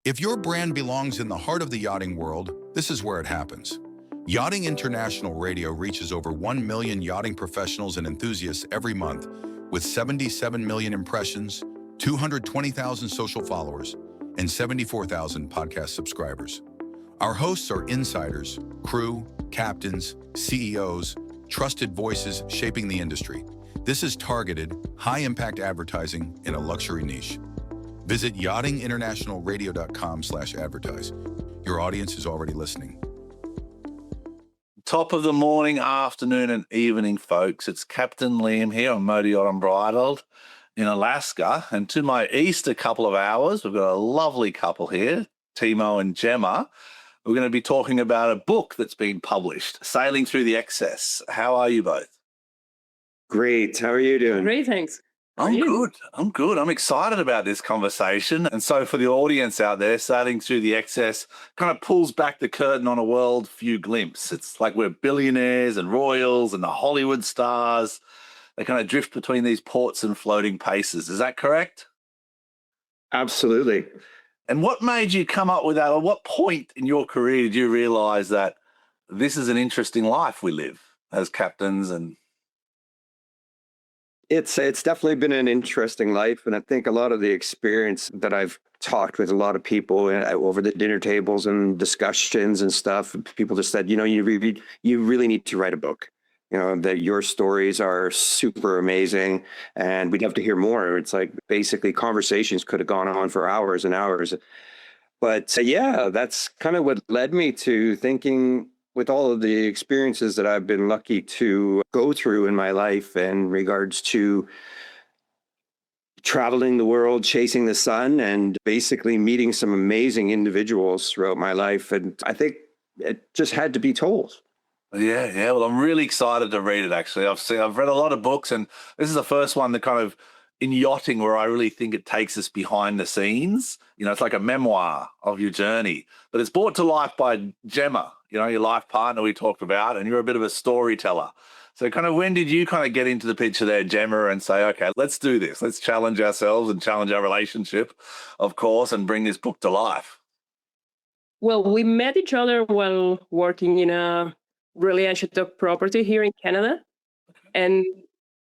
If your brand belongs in the heart of the yachting world, this is where it happens. Yachting International Radio reaches over 1 million yachting professionals and enthusiasts every month, with 77 million impressions, 220,000 social followers, and 74,000 podcast subscribers. Our hosts are insiders, crew, captains, CEOs, trusted voices shaping the industry. This is targeted, high-impact advertising in a luxury niche. Visit yachtinginternationalradio.com/advertise. Your audience is already listening. Top of the morning, afternoon, and evening, folks. It's Captain Liam here on Motor Yacht Unbridled in Alaska. And to my east, a couple of hours, we've got a lovely couple here, Timmo and Gemma. We're going to be talking about a book that's been published, Sailing Through the Excess. How are you both? Great. How are you doing? Great, thanks. I'm good. I'm excited about this conversation. And so for the audience out there, Sailing Through the Excess kind of pulls back the curtain on a world few glimpse. It's like we're billionaires and royals and the Hollywood stars. They kind of drift between these ports and floating paces. Is that correct? Absolutely. And what made you come up with that? Or what point in your career did you realize that this is an interesting life we live as captains? And It's definitely been an interesting life. And I think a lot of the experience that I've talked with a lot of people over the dinner tables and discussions and stuff, people just said, you really need to write a book. That your stories are super amazing and we'd love to hear more. It's like basically conversations could have gone on for hours and hours. But that's kind of what led me to thinking, with all of the experiences that I've been lucky to go through in my life in regards to traveling the world, chasing the sun, and basically meeting some amazing individuals throughout my life. And I think it just had to be told. Yeah. Well, I'm really excited to read it, actually. I've read a lot of books, and this is the first one that kind of in yachting where I really think it takes us behind the scenes. It's like a memoir of your journey, but it's brought to life by Gemma, your life partner we talked about, and you're a bit of a storyteller. So kind of when did you kind of get into the picture there, Gemma, and say, okay, let's do this. Let's challenge ourselves and challenge our relationship, of course, and bring this book to life? Well, we met each other while working in a really ancient property here in Canada. And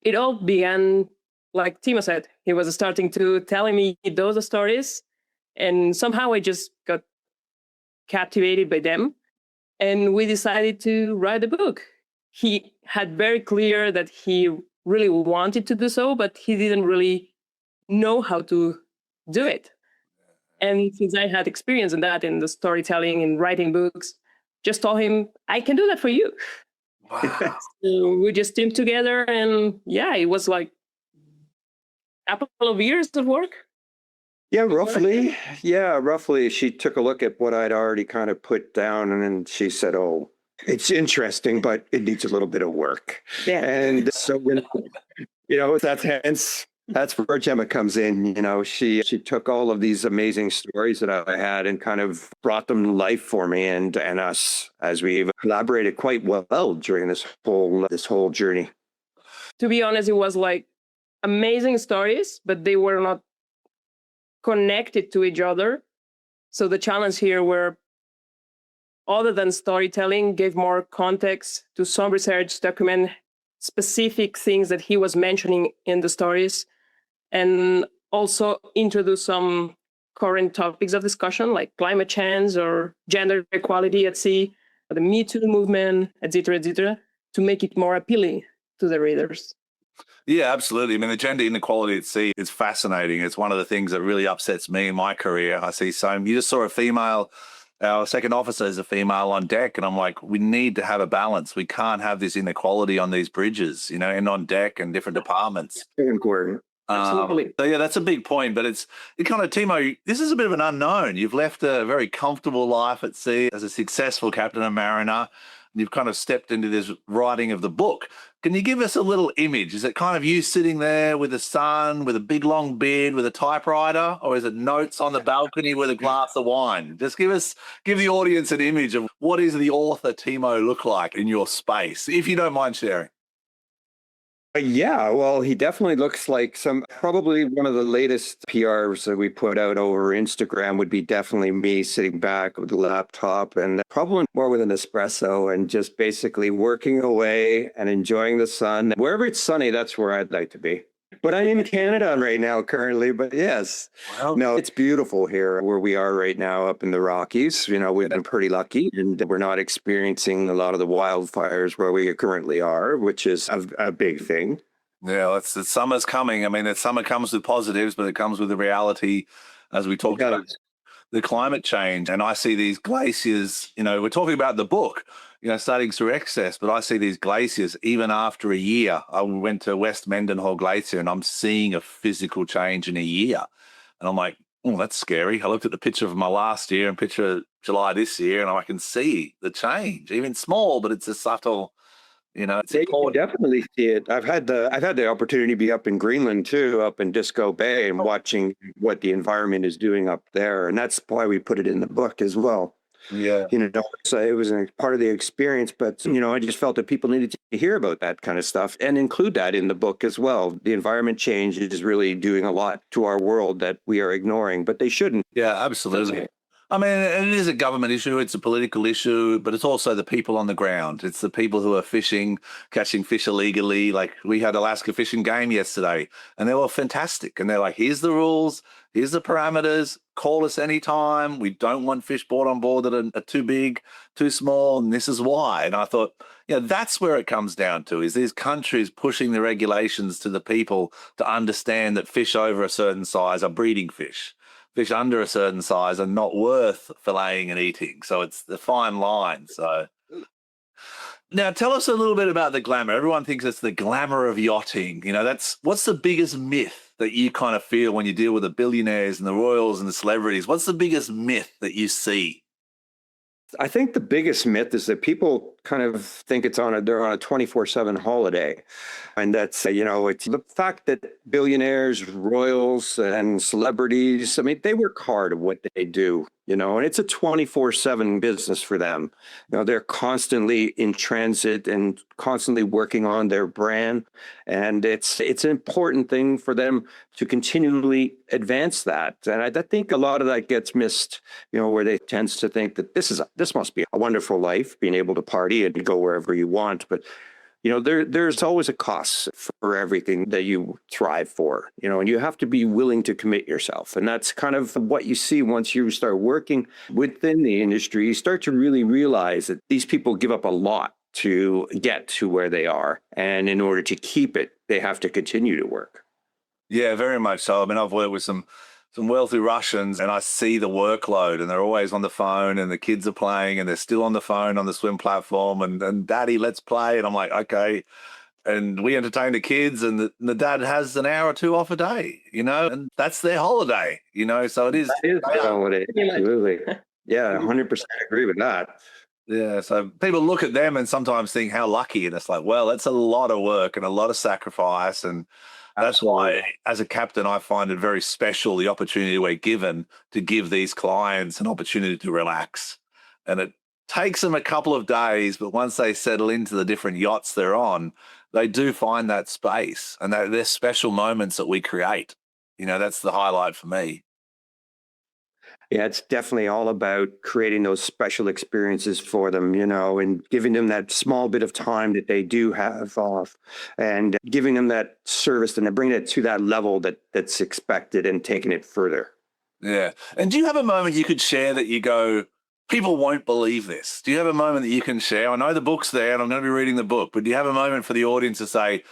it all began, like Timmo said, he was starting to telling me those stories. And somehow I just got captivated by them. And we decided to write a book. He had very clear that he really wanted to do so, but he didn't really know how to do it. And since I had experience in that, in the storytelling and writing books, just told him, I can do that for you. Wow. So we just teamed together, and it was like a couple of years of work. Yeah, roughly. She took a look at what I'd already kind of put down, and then she said, oh, it's interesting, but it needs a little bit of work. Yeah. And so, that's where Gemma comes in. She took all of these amazing stories that I had and kind of brought them to life for me and us, as we've collaborated quite well during this whole journey. To be honest, it was like amazing stories, but they were not connected to each other. So the challenge here were, other than storytelling, gave more context to some research, document specific things that he was mentioning in the stories, and also introduce some current topics of discussion like climate change or gender equality at sea, the MeToo movement, etc., to make it more appealing to the readers. Yeah, absolutely. I mean, the gender inequality at sea is fascinating. It's one of the things that really upsets me in my career. I see you just saw a female, our second officer is a female on deck, and I'm like, we need to have a balance. We can't have this inequality on these bridges, and on deck and different departments. Important. Absolutely. So that's a big point, but it kind of, Timmo, this is a bit of an unknown. You've left a very comfortable life at sea as a successful captain and mariner. And you've kind of stepped into this writing of the book. Can you give us a little image? Is it kind of you sitting there with the sun, with a big long beard, with a typewriter, or is it notes on the balcony with a glass of wine? Just give the audience an image of what is the author Timmo look like in your space, if you don't mind sharing. Yeah, well, he definitely looks like probably one of the latest PRs that we put out over Instagram would be definitely me sitting back with the laptop and probably more with an espresso and just basically working away and enjoying the sun. Wherever it's sunny, that's where I'd like to be. But I'm in Canada right now currently, but yes. Well, No, it's beautiful here where we are right now up in the Rockies. We've been pretty lucky and we're not experiencing a lot of the wildfires where we currently are, which is a big thing. yeah, the summer's coming. I mean, the summer comes with positives, but it comes with the reality, as we talked about, the climate change. And I see these glaciers, we're talking about the book, starting through excess, but I see these glaciers even after a year. I went to West Mendenhall Glacier and I'm seeing a physical change in a year. And I'm like, oh, that's scary. I looked at the picture of my last year and picture of July this year, and I can see the change, even small, but it's a subtle, it's You important. definitely see it. I've had the opportunity to be up in Greenland too, up in Disco Bay, and watching what the environment is doing up there, and that's why we put it in the book as well. Yeah. So it was a part of the experience, but I just felt that people needed to hear about that kind of stuff and include that in the book as well. The environment change is really doing a lot to our world that we are ignoring, but they shouldn't. Yeah, absolutely. I mean, it is a government issue, it's a political issue, but it's also the people on the ground. It's the people who are fishing, catching fish illegally. Like, we had Alaska Fishing Game yesterday, and they were fantastic. And they're like, here's the rules, here's the parameters, call us anytime. We don't want fish brought on board that are too big, too small, and this is why. And I thought, that's where it comes down to, is these countries pushing the regulations to the people to understand that fish over a certain size are breeding fish. Fish under a certain size are not worth filleting and eating. So it's the fine line. So now tell us a little bit about the glamour. Everyone thinks it's the glamour of yachting. What's the biggest myth that you kind of feel when you deal with the billionaires and the royals and the celebrities? What's the biggest myth that you see? I think the biggest myth is that people kind of think they're on a 24/7 holiday. And that's, it's the fact that billionaires, royals, and celebrities, I mean, they work hard at what they do, and it's a 24/7 business for them. They're constantly in transit and constantly working on their brand. And it's an important thing for them to continually advance that. And I think a lot of that gets missed, where they tends to think that this must be a wonderful life, being able to party and go wherever you want. But there's always a cost for everything that you thrive for, and you have to be willing to commit yourself. And that's kind of what you see once you start working within the industry. You start to really realize that these people give up a lot to get to where they are. And in order to keep it, they have to continue to work. Yeah, very much so. I mean, I've worked with some wealthy Russians, and I see the workload, and they're always on the phone, and the kids are playing, and they're still on the phone on the swim platform, and Daddy, let's play. And I'm like, okay. And we entertain the kids, and the dad has an hour or two off a day, and that's their holiday, so it is. That is their holiday, absolutely. Yeah, 100% agree with that. Yeah, so people look at them and sometimes think how lucky, and it's like, well, that's a lot of work and a lot of sacrifice, and that's why, as a captain, I find it very special, the opportunity we're given to give these clients an opportunity to relax. And it takes them a couple of days, but once they settle into the different yachts they're on, they do find that space, and they're special moments that we create. That's the highlight for me. Yeah, it's definitely all about creating those special experiences for them, and giving them that small bit of time that they do have off, and giving them that service and bringing it to that level that's expected and taking it further. Yeah. And do you have a moment you could share that you go, people won't believe this? Do you have a moment that you can share? I know the book's there and I'm going to be reading the book, but do you have a moment for the audience to say,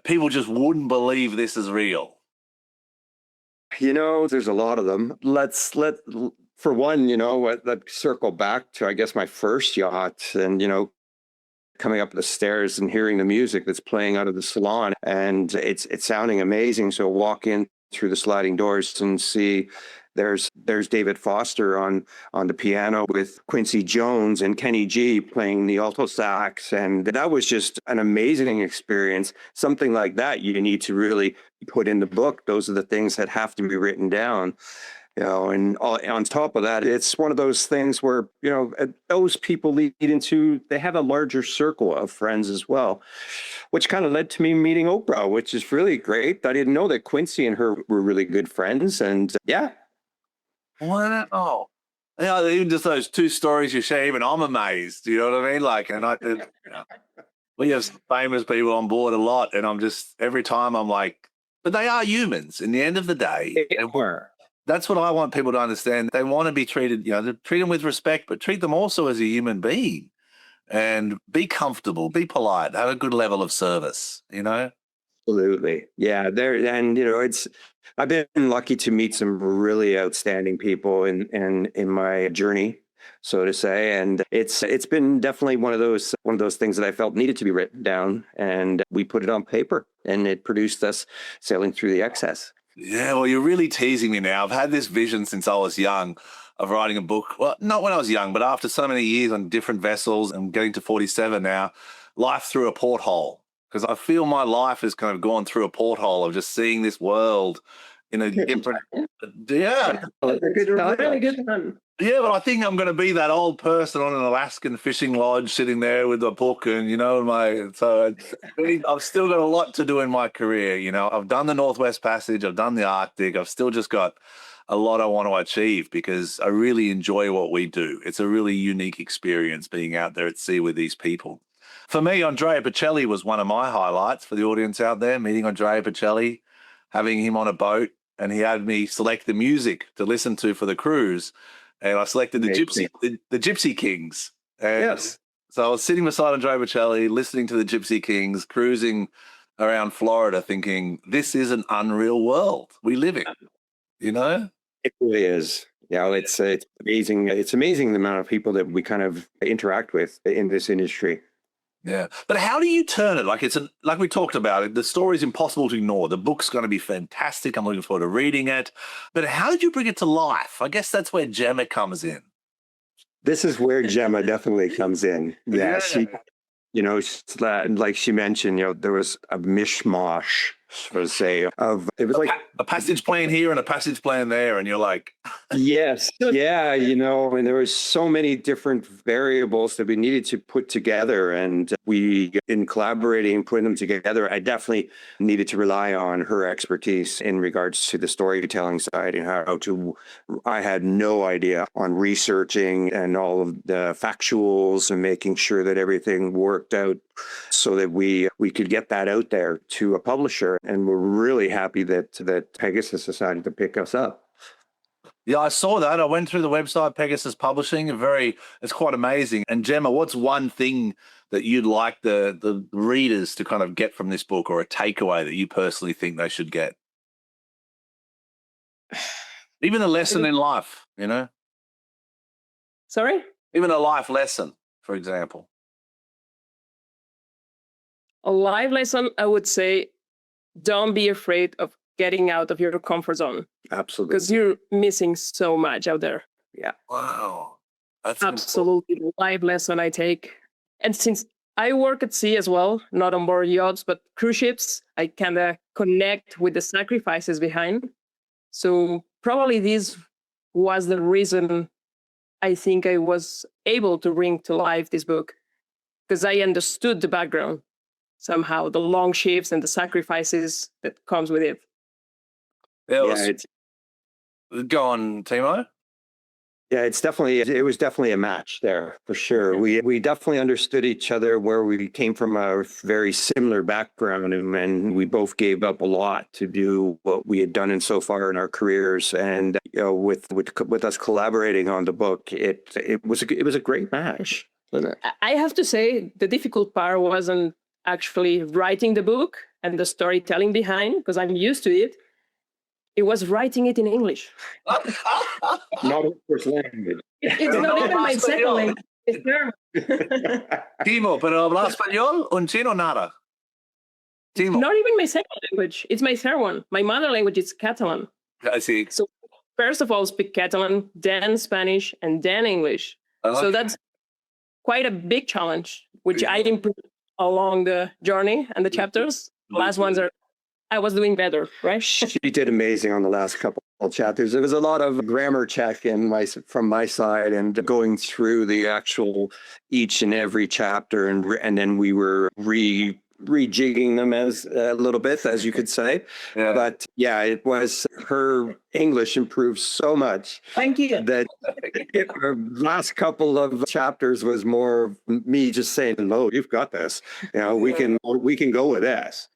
people just wouldn't believe this is real? There's a lot of them. For one, let's circle back to, I guess, my first yacht, and, coming up the stairs and hearing the music that's playing out of the salon, and it's sounding amazing. So walk in through the sliding doors and see there's David Foster on the piano with Quincy Jones and Kenny G playing the alto sax. And that was just an amazing experience. Something like that you need to really put in the book. Those are the things that have to be written down. And on top of that, it's one of those things where, those people lead into, they have a larger circle of friends as well, which kind of led to me meeting Oprah, which is really great. I didn't know that Quincy and her were really good friends. And yeah. What? Oh, yeah, even just those two stories you share, even I'm amazed. You know what I mean? Like, and we have some famous people on board a lot, and I'm just, every time I'm like, but they are humans. In the end of the day, They were. that's what I want people to understand. They want to be treated, treat them with respect, but treat them also as a human being, and be comfortable, be polite, have a good level of service, Absolutely. Yeah. I've been lucky to meet some really outstanding people in my journey, so to say. And it's been definitely one of those things that I felt needed to be written down, and we put it on paper, and it produced us sailing through the excess. Yeah, well, you're really teasing me now. I've had this vision since I was young of writing a book. Well, not when I was young, but after so many years on different vessels and getting to 47 now, life through a porthole. Because I feel my life has kind of gone through a porthole of just seeing this world in a different. Yeah. It's a really good one. Yeah, but I think I'm going to be that old person on an Alaskan fishing lodge sitting there with a book and, I've still got a lot to do in my career. I've done the Northwest Passage, I've done the Arctic, I've still just got a lot I want to achieve because I really enjoy what we do. It's a really unique experience being out there at sea with these people. For me, Andrea Bocelli was one of my highlights for the audience out there, meeting Andrea Bocelli, having him on a boat, and he had me select the music to listen to for the cruise. And I selected the Gypsy Kings. And yes. So I was sitting beside Andrea Bocelli, listening to the Gypsy Kings, cruising around Florida, thinking, this is an unreal world we live in, It really is. It's amazing. It's amazing the amount of people that we kind of interact with in this industry. Yeah. But how do you turn it? Like we talked about it, the story is impossible to ignore. The book's going to be fantastic. I'm looking forward to reading it. But how did you bring it to life? I guess that's where Gemma comes in. This is where Gemma definitely comes in. Yeah. She, like she mentioned, there was a mishmash, so to say, of it was like a passage plan here and a passage plan there, and you're like, yes, yeah, and there was so many different variables that we needed to put together, and in collaborating and putting them together, I definitely needed to rely on her expertise in regards to the storytelling side and I had no idea on researching and all of the factuals and making sure that everything worked out so that we could get that out there to a publisher. And we're really happy that Pegasus decided to pick us up. Yeah, I saw that. I went through the website, Pegasus Publishing. It's quite amazing. And Gemma, what's one thing that you'd like the readers to kind of get from this book, or a takeaway that you personally think they should get? Even a lesson in life, Sorry? Even a life lesson, for example. A life lesson, I would say, don't be afraid of getting out of your comfort zone. Absolutely. Because you're missing so much out there. Yeah. Wow. That's absolutely the life lesson I take. And since I work at sea as well, not on board yachts, but cruise ships, I kind of connect with the sacrifices behind. So probably this was the reason I think I was able to bring to life this book, because I understood the background somehow, the long shifts and the sacrifices that comes with it. Go on, Timmo. Yeah, it was definitely a match there for sure. We definitely understood each other, where we came from a very similar background, and we both gave up a lot to do what we had done so far in our careers. And with us collaborating on the book, it was a great match. I have to say the difficult part wasn't actually writing the book and the storytelling behind, because I'm used to it. It was writing it in English. Not a first language. It's not even my second language. It's German. Timmo, pero habla español un chino nada. Timmo. Not even my second language. It's my third one. My mother language is Catalan. I see. So first of all, speak Catalan, then Spanish, and then English. Okay. So that's quite a big challenge, which I improved along the journey and the chapters. The last ones are I was doing better, right? She did amazing on the last couple of chapters. There was a lot of grammar check from my side and going through the actual each and every chapter, and then we were rejigging them as a little bit, as you could say. Yeah. But yeah, it was her English improved so much. Thank you. That the last couple of chapters was more me just saying, "No, you've got this. You know, we can go with this."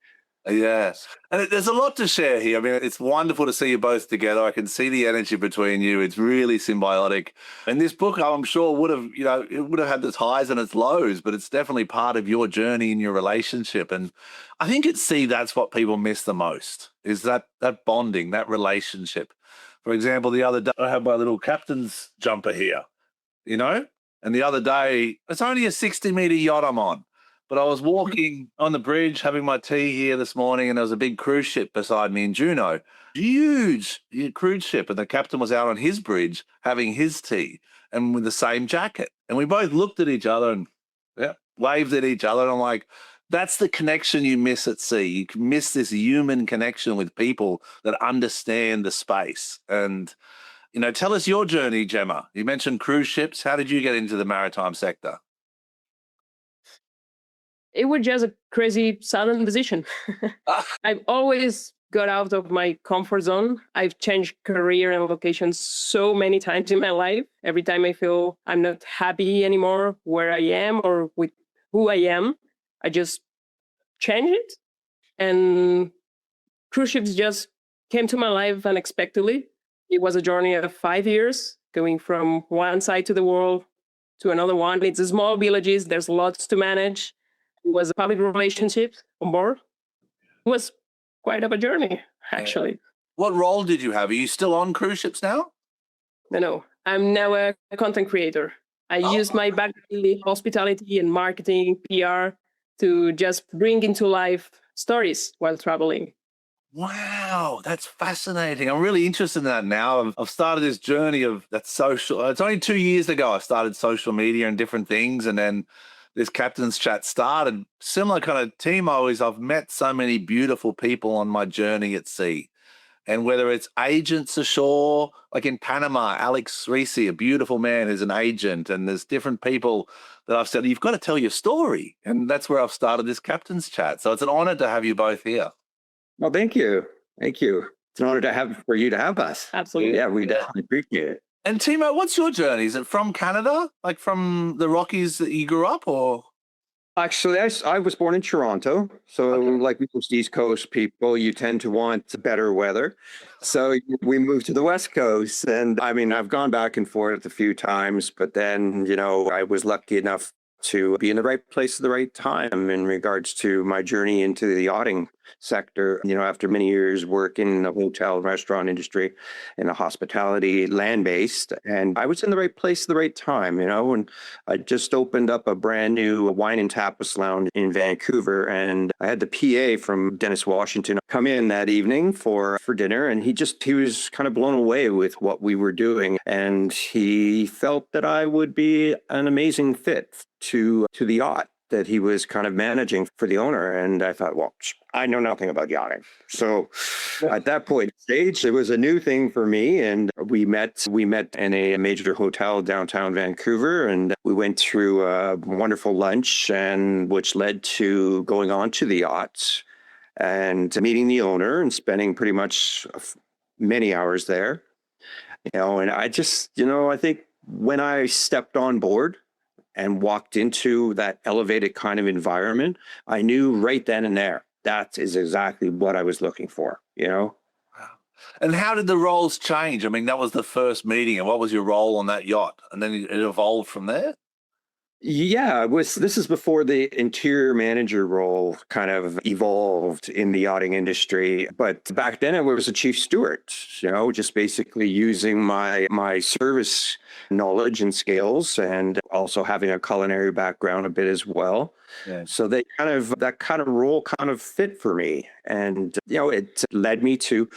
Yes. And there's a lot to share here. I mean, it's wonderful to see you both together. I can see the energy between you. It's really symbiotic. And this book, I'm sure, would have, it would have had its highs and its lows, but it's definitely part of your journey in your relationship. And I think that's what people miss the most, is that bonding, that relationship. For example, the other day, I have my little captain's jumper here, and the other day, it's only a 60-meter yacht I'm on. But I was walking on the bridge, having my tea here this morning, and there was a big cruise ship beside me in Juneau. Huge cruise ship. And the captain was out on his bridge having his tea and with the same jacket. And we both looked at each other and waved at each other. And I'm like, that's the connection you miss at sea. You miss this human connection with people that understand the space. And, tell us your journey, Gemma. You mentioned cruise ships. How did you get into the maritime sector? It was just a crazy sudden decision. I've always got out of my comfort zone. I've changed career and locations so many times in my life. Every time I feel I'm not happy anymore where I am or with who I am, I just change it. And cruise ships just came to my life unexpectedly. It was a journey of 5 years, going from one side to the world to another one. It's small villages. There's lots to manage. It was a public relationships on board. It was quite of a journey, actually. What role did you have? Are you still on cruise ships now? No. I'm now a content creator. I use my background in hospitality and marketing, PR, to just bring into life stories while traveling. Wow, that's fascinating. I'm really interested in that now. I've started this journey of that social. It's only 2 years ago I started social media and different things, and then this captain's chat started. Similar kind of Timmo is I've met so many beautiful people on my journey at sea. And whether it's agents ashore, like in Panama, Alex Risi, a beautiful man who's an agent, and there's different people that I've said, you've got to tell your story. And that's where I've started this captain's chat. So it's an honor to have you both here. Well, thank you. Thank you. It's an honor for you to have us. Absolutely. Yeah, we definitely appreciate it. And Timmo, what's your journey? Is it from Canada, like from the Rockies that you grew up, or? Actually, I was born in Toronto. So like most East Coast people, you tend to want better weather. So we moved to the West Coast. And I mean, I've gone back and forth a few times, but then, I was lucky enough to be in the right place at the right time in regards to my journey into the yachting sector. After many years working in the hotel and restaurant industry in the hospitality land-based, and I was in the right place at the right time, and I just opened up a brand new wine and tapas lounge in Vancouver, and I had the PA from Dennis Washington come in that evening for dinner, and he was kind of blown away with what we were doing, and he felt that I would be an amazing fit to the yacht that he was kind of managing for the owner. And I thought, well, I know nothing about yachting. So at that point stage, it was a new thing for me. And we met in a major hotel downtown Vancouver, and we went through a wonderful lunch, and which led to going on to the yacht and meeting the owner and spending pretty much many hours there. And I just, I think when I stepped on board and walked into that elevated kind of environment, I knew right then and there, that is exactly what I was looking for, Wow. And how did the roles change? I mean, that was the first meeting, and what was your role on that yacht? And then it evolved from there? Yeah, this is before the interior manager role kind of evolved in the yachting industry. But back then I was a chief steward, just basically using my service knowledge and skills, and also having a culinary background a bit as well. Yeah. So that kind of role kind of fit for me. And, it led me to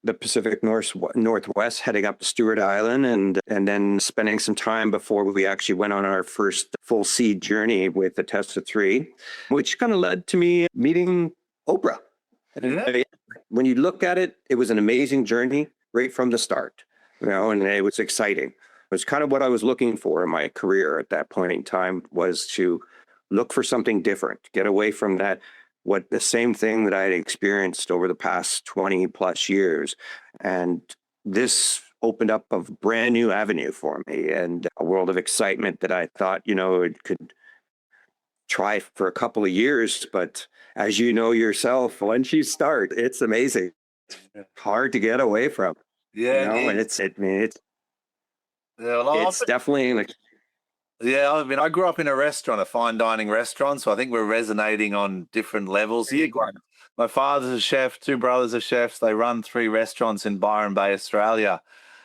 the Pacific Northwest, heading up to Stewart Island, and then spending some time before we actually went on our first full sea journey with the Test of Three, which kind of led to me meeting Oprah. Yeah. When you look at it, it was an amazing journey right from the start, and it was exciting. It was kind of what I was looking for in my career at that point in time, was to look for something different, get away from that, what the same thing that I had experienced over the past 20 plus years. And this opened up a brand new avenue for me and a world of excitement that I thought, it could try for a couple of years. But as you know yourself, once you start, it's amazing. It's hard to get away from, Yeah. and Yeah, well, it's definitely like, yeah, I mean, I grew up in a restaurant, a fine dining restaurant, so I think we're resonating on different levels here. My father's a chef, two brothers are chefs. They run 3 restaurants in Byron Bay, Australia.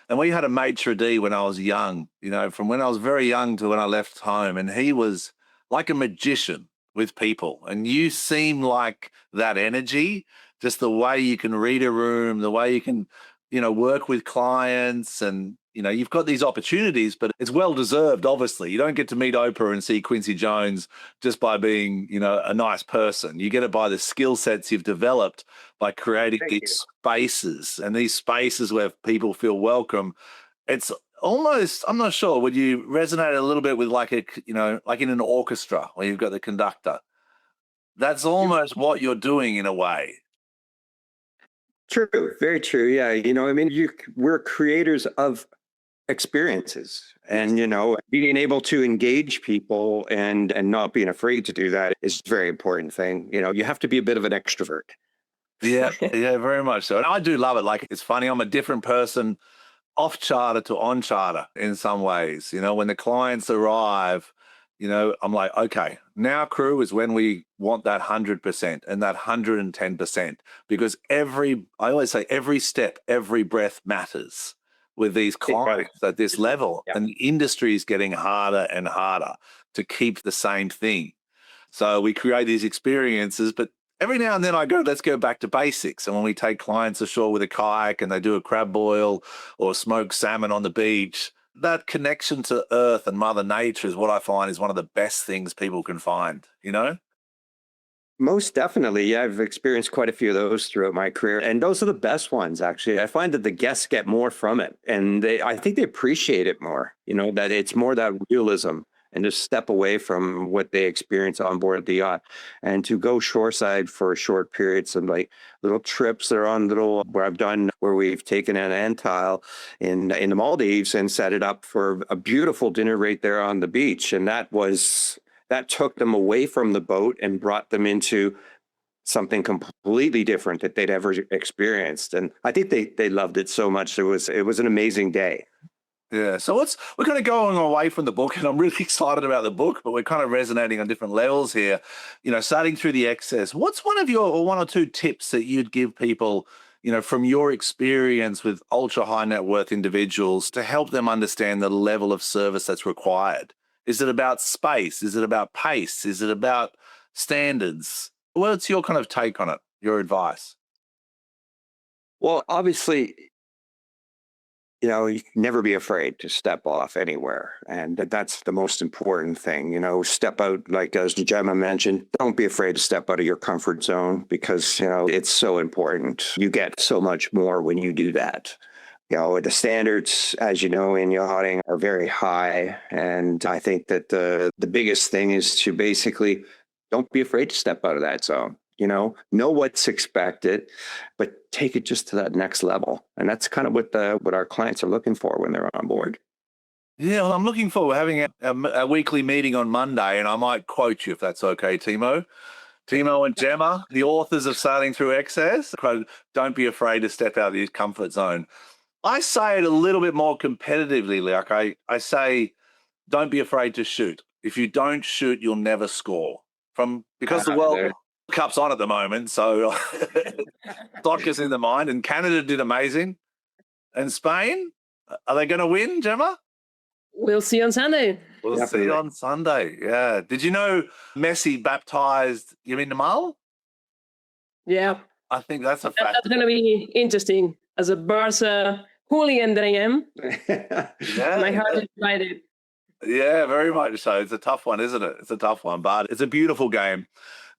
And we had a maitre d' when I was young, from when I was very young to when I left home. And he was like a magician with people. And you seem like that energy, just the way you can read a room, the way you can, work with clients, and you've got these opportunities, but it's well-deserved, obviously. You don't get to meet Oprah and see Quincy Jones just by being, a nice person. You get it by the skill sets you've developed by creating these spaces, and these spaces where people feel welcome. It's almost, I'm not sure, would you resonate a little bit with like like in an orchestra where you've got the conductor? That's almost what you're doing in a way. true, very true. Yeah. We're creators of experiences, and being able to engage people and not being afraid to do that is a very important thing. You have to be a bit of an extrovert. Yeah, yeah, very much so. And I do love it. Like, it's funny, I'm a different person off charter to on charter in some ways. When the clients arrive, I'm like, okay, now crew is when we want that 100% and that 110%, because I always say every step, every breath matters with these clients at this level. Yeah. And the industry is getting harder and harder to keep the same thing. So we create these experiences, but every now and then I go, let's go back to basics. And when we take clients ashore with a kayak and they do a crab boil or smoke salmon on the beach, that connection to earth and Mother Nature is what I find is one of the best things people can find, Most definitely. Yeah, I've experienced quite a few of those throughout my career. And those are the best ones, actually. I find that the guests get more from it. And I think they appreciate it more, that it's more that realism and just step away from what they experience on board the yacht, and to go shoreside for a short period. Some like little trips that are on where I've done, where we've taken an antile in the Maldives and set it up for a beautiful dinner right there on the beach. And that took them away from the boat and brought them into something completely different that they'd ever experienced. And I think they loved it so much. It was an amazing day. Yeah, so we're kind of going away from the book, and I'm really excited about the book, but we're kind of resonating on different levels here. Starting through the excess, what's one or two tips that you'd give people, from your experience with ultra high net worth individuals, to help them understand the level of service that's required? Is it about space? Is it about pace? Is it about standards? What's your kind of take on it, your advice? Well, obviously, you can never be afraid to step off anywhere. And that's the most important thing, step out, like as Gemma mentioned, don't be afraid to step out of your comfort zone, because, it's so important. You get so much more when you do that. The standards, as you know, in yachting are very high. And I think that the biggest thing is to basically don't be afraid to step out of that zone. Know what's expected, but take it just to that next level. And that's kind of what our clients are looking for when they're on board. Yeah, well, I'm looking forward to having a weekly meeting on Monday, and I might quote you if that's okay, Timmo. Timmo and Gemma, the authors of Sailing Through Excess, quote, don't be afraid to step out of your comfort zone. I say it a little bit more competitively, like I say, don't be afraid to shoot. If you don't shoot, you'll never score. Because the World Cup's on at the moment, so soccer's in the mind, and Canada did amazing. And Spain, are they going to win, Gemma? We'll see on Sunday. We'll see on Sunday, yeah. Did you know Messi baptized Yamin Amal? Yeah. I think that's a fact. That's going to be interesting. As a Barca hooligan that I am, my heart is divided. Yeah, very much so. It's a tough one, isn't it? It's a tough one, but it's a beautiful game.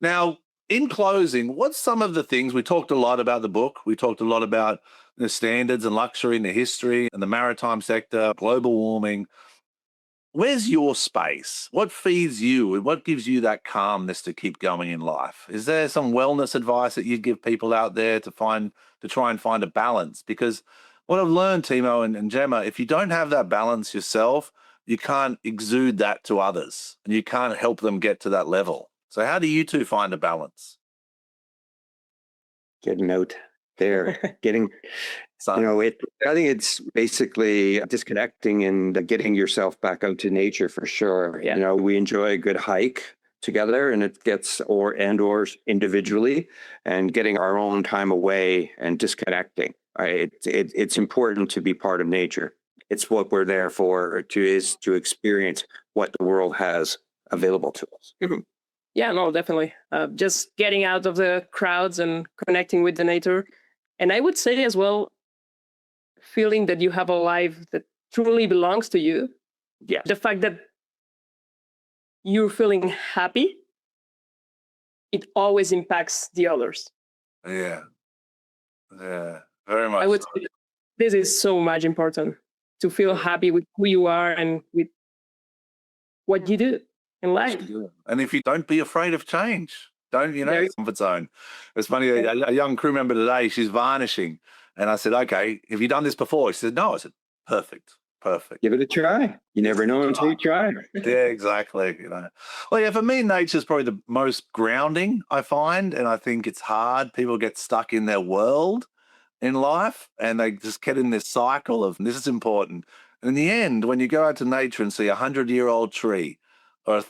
Now, in closing, what's some of the things we talked a lot about the book? We talked a lot about the standards and luxury and the history and the maritime sector, global warming. Where's your space? What feeds you and what gives you that calmness to keep going in life? Is there some wellness advice that you'd give people out there to try and find a balance? Because what I've learned, Timmo and Gemma, if you don't have that balance yourself, you can't exude that to others and you can't help them get to that level. So how do you two find a balance? Getting out there, getting, So, I think it's basically disconnecting and getting yourself back out to nature for sure. Yeah. We enjoy a good hike together, and it gets or individually, and getting our own time away and disconnecting. Right? It's important to be part of nature. It's what we're there for, to experience what the world has available to us. Yeah, no, definitely. Just getting out of the crowds and connecting with the nature. And I would say as well, feeling that you have a life that truly belongs to you. Yeah. The fact that you're feeling happy, it always impacts the others. yeah. Yeah. Very much. I would say this is so much important, to feel happy with who you are and with what you do in life. And if you don't be afraid of change, don't, There you- comfort zone. It's funny, a young crew member today, she's varnishing. And I said, okay, have you done this before? She said, no. I said, perfect. Give it a try. You never know until you try. Yeah, exactly. Well, yeah, for me, nature's probably the most grounding I find. And I think it's hard. People get stuck in their world in life and they just get in this cycle of this is important. And in the end, when you go out to nature and see 100-year-old tree or a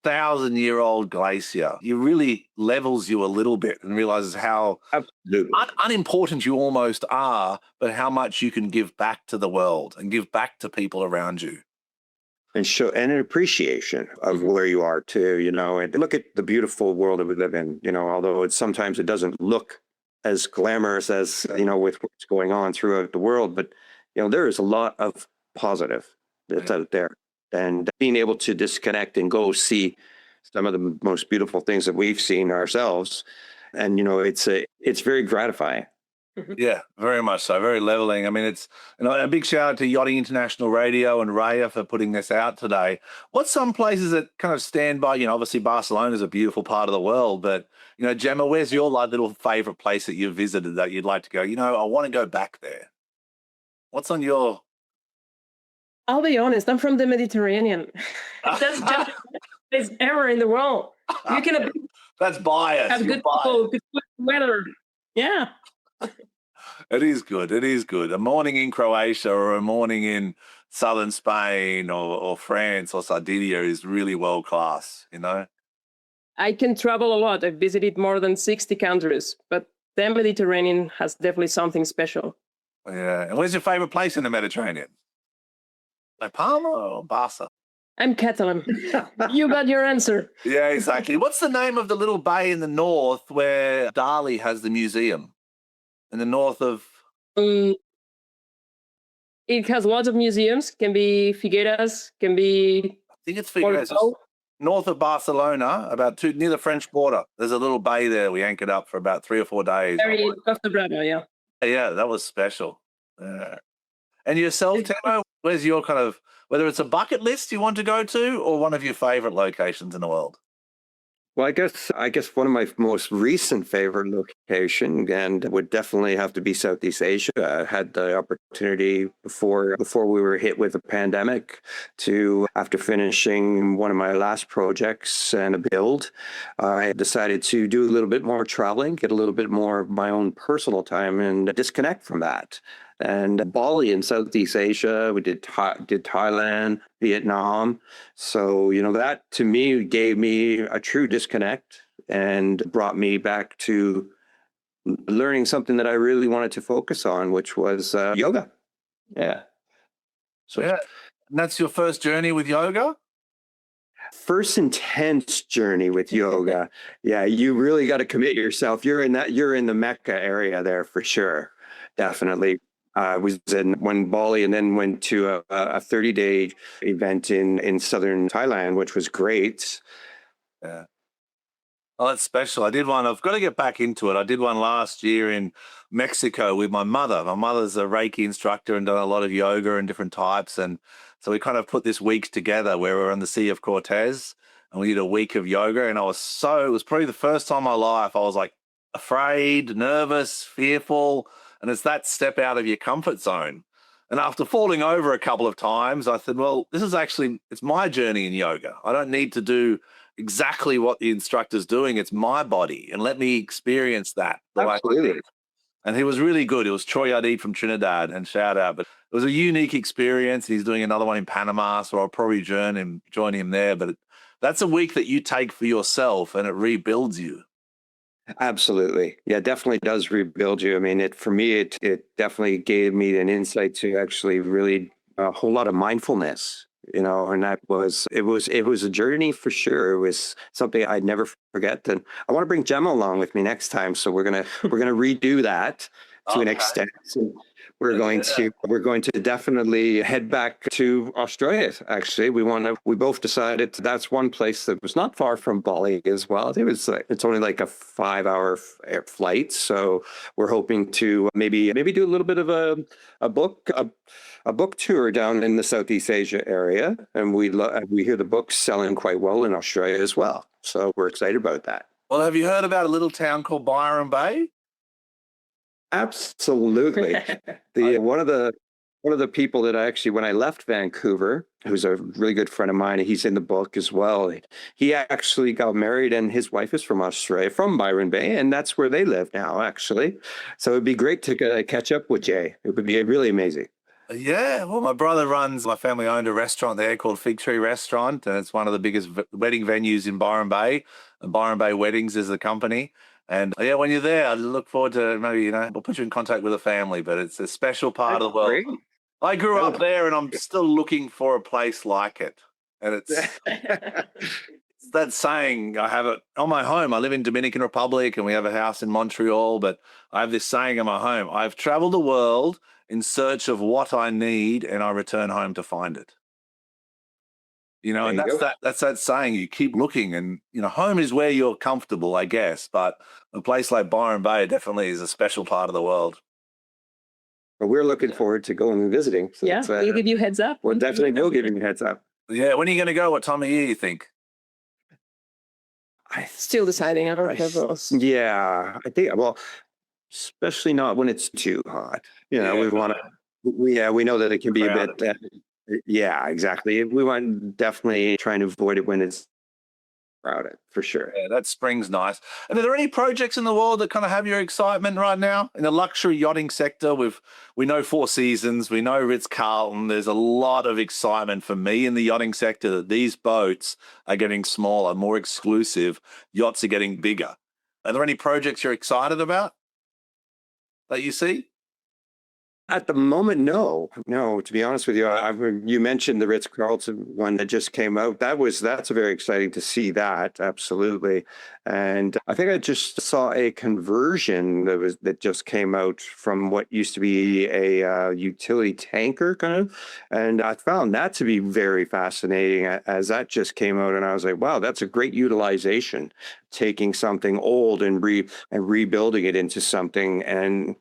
1,000-year-old glacier, it really levels you a little bit and realizes how Absolutely. unimportant you almost are, but how much you can give back to the world and give back to people around you. And show an appreciation of where you are too, and look at the beautiful world that we live in, although sometimes it doesn't look as glamorous as, with what's going on throughout the world, but, there is a lot of positive that's out there. And being able to disconnect and go see some of the most beautiful things that we've seen ourselves. And, it's very gratifying. Yeah, very much so. Very leveling. I mean, it's a big shout out to Yachting International Radio and Raya for putting this out today. What's some places that kind of stand by? Obviously Barcelona is a beautiful part of the world, but Gemma, where's your little favorite place that you've visited that you'd like to go? I want to go back there. What's on your? I'll be honest, I'm from the Mediterranean. That's just the best ever in the world. You can That's bias. have good people, good weather. Yeah. It is good. It is good. A morning in Croatia or a morning in southern Spain or France or Sardinia is really world class, I can travel a lot. I've visited more than 60 countries, but the Mediterranean has definitely something special. Yeah. And where's your favorite place in the Mediterranean? Like Palma or Barca? I'm Catalan. You got your answer. Yeah, exactly. What's the name of the little bay in the north where Dali has the museum? In the north of... It has lots of museums. Can be Figueras, can be... I think it's Figueras. Porto. North of Barcelona, near the French border. There's a little bay there. We anchored up for about 3 or 4 days. Very Costa Brava, yeah. Yeah, that was special. Yeah. And yourself, Timmo, where's your whether it's a bucket list you want to go to or one of your favorite locations in the world? Well, I guess one of my most recent favorite location and would definitely have to be Southeast Asia. I had the opportunity before we were hit with the pandemic to, after finishing one of my last projects and a build, I decided to do a little bit more traveling, get a little bit more of my own personal time and disconnect from that. And Bali in Southeast Asia, we did Thailand, Vietnam. So, that to me gave me a true disconnect and brought me back to learning something that I really wanted to focus on, which was yoga. Yeah. So, yeah. And that's your first journey with yoga? First intense journey with yoga. Yeah, you really got to commit yourself. You're in the Mecca area there for sure. Definitely. I was in Bali and then went to a 30-day event in southern Thailand, which was great. Yeah. Oh, that's special. I did one. I've got to get back into it. I did one last year in Mexico with my mother. My mother's a Reiki instructor and done a lot of yoga and different types. And so we kind of put this week together where we're on the Sea of Cortez and we did a week of yoga. And it was probably the first time in my life I was like afraid, nervous, fearful. And it's that step out of your comfort zone. And after falling over a couple of times, I said, well, it's my journey in yoga. I don't need to do exactly what the instructor's doing. It's my body, and let me experience that the way I Absolutely. did. And he was really good. It was Troy Ardee from Trinidad, and shout out. But it was a unique experience. He's doing another one in Panama, so I'll probably join him there. But that's a week that you take for yourself, and it rebuilds you. Absolutely. Yeah, it definitely does rebuild you. I mean, for me, it definitely gave me an insight to actually really a whole lot of mindfulness, and it was a journey for sure. It was something I'd never forget. And I want to bring Gemma along with me next time. So we're gonna redo that to an Okay. extent. So we're going to definitely head back to Australia. Actually, we both decided that's one place that was not far from Bali as well. It's only like a 5 hour flight. So we're hoping to maybe do a little bit of a book tour down in the Southeast Asia area, and we hear the books selling quite well in Australia as well. So we're excited about that. Well, have you heard about a little town called Byron Bay? Absolutely. One of the people that when I left Vancouver, who's a really good friend of mine, he's in the book as well. He actually got married, and his wife is from Australia, from Byron Bay, and that's where they live now, actually. So it'd be great to catch up with Jay. It would be really amazing. Yeah, well, my family owned a restaurant there called Fig Tree Restaurant, and it's one of the biggest wedding venues in Byron Bay. And Byron Bay Weddings is the company. And yeah, when you're there, I look forward to maybe, we'll put you in contact with a family, but it's a special part of the world. Great. I grew up there and I'm still looking for a place like it. And it's that saying, I have it on my home. I live in Dominican Republic and we have a house in Montreal, but I have this saying in my home: I've traveled the world in search of what I need and I return home to find it. And There you go. that's that saying, you keep looking and, home is where you're comfortable, I guess. But a place like Byron Bay definitely is a special part of the world. But we're looking forward to going and visiting. So Yeah, we'll give you heads up. we'll definitely know giving you a heads up. Yeah, when are you going to go? What time of year you think? Still deciding. I don't have those. Yeah, I think, well, especially not when it's too hot. Yeah. We know that it can be a Crowded. bit, yeah, exactly. We want definitely trying to avoid it when it's crowded, for sure. Yeah, that spring's nice. And are there any projects in the world that kind of have your excitement right now in the luxury yachting sector? We know Four Seasons, we know Ritz-Carlton. There's a lot of excitement for me in the yachting sector that these boats are getting smaller, more exclusive. Yachts are getting bigger. Are there any projects you're excited about that you see? At the moment, no. To be honest with you, you mentioned the Ritz-Carlton one that just came out. That's very exciting to see that. Absolutely. And I think I just saw a conversion that just came out from what used to be a utility tanker kind of. And I found that to be very fascinating as that just came out. And I was like, wow, that's a great utilization, taking something old and rebuilding it into something, and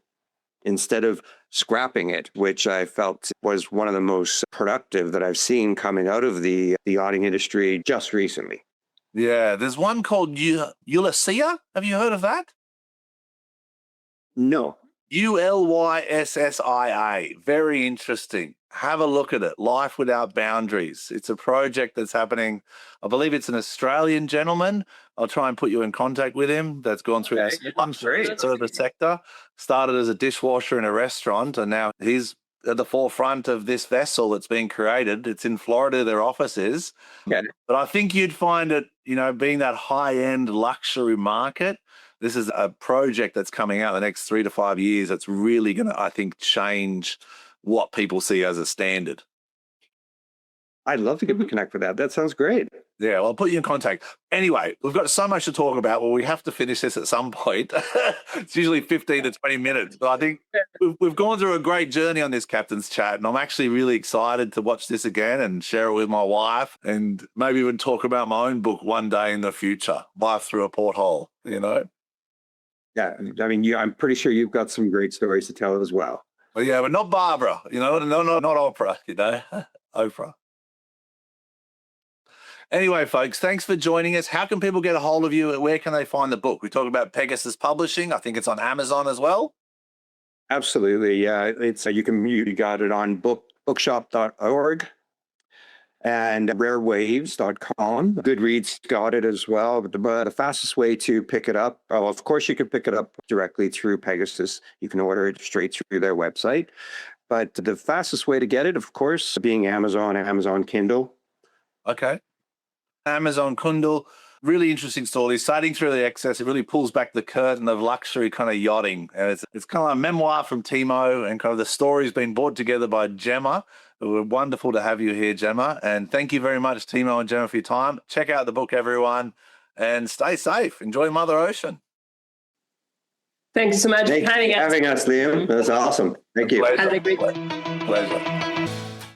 instead of scrapping it, which I felt was one of the most productive that I've seen coming out of the yachting industry just recently. Yeah, there's one called Ulyssia. Have you heard of that? No. Ulyssa. Very interesting. Have a look at it. Life Without Boundaries. It's a project that's happening. I believe it's an Australian gentleman. I'll try and put you in contact with him. That's gone through the luxury service sector. Started as a dishwasher in a restaurant, and now he's at the forefront of this vessel that's being created. It's in Florida, their office is. Okay. But I think you'd find it, being that high-end luxury market, this is a project that's coming out the next 3 to 5 years that's really going to, I think, change what people see as a standard. I'd love to connect with that. That sounds great. Yeah, well, I'll put you in contact. Anyway, we've got so much to talk about. Well, we have to finish this at some point. It's usually 15 to 20 minutes. But I think we've gone through a great journey on this Captain's Chat, and I'm actually really excited to watch this again and share it with my wife, and maybe even talk about my own book one day in the future, Life Through a Porthole, you know? Yeah, I mean, I'm pretty sure you've got some great stories to tell as well. But yeah, but not Barbara, you know, not Oprah, you know, Oprah. Anyway, folks, thanks for joining us. How can people get a hold of you? Where can they find the book? We talk about Pegasus Publishing. I think it's on Amazon as well. Absolutely, yeah. It's you got it on bookshop.org and rarewaves.com. Goodreads got it as well. But the fastest way to pick it up, well, of course, you can pick it up directly through Pegasus. You can order it straight through their website. But the fastest way to get it, of course, being Amazon Kindle. Okay. Amazon Kindle, really interesting story. Sailing through the excess, it really pulls back the curtain of luxury kind of yachting. And it's kind of a memoir from Timmo, and kind of the story's been brought together by Gemma. We're wonderful to have you here, Gemma. And thank you very much, Timmo and Gemma, for your time. Check out the book, everyone, and stay safe. Enjoy Mother Ocean. Thanks so much for Thanks for having us, Liam. That's awesome. Thank you. Pleasure. Have a great Pleasure.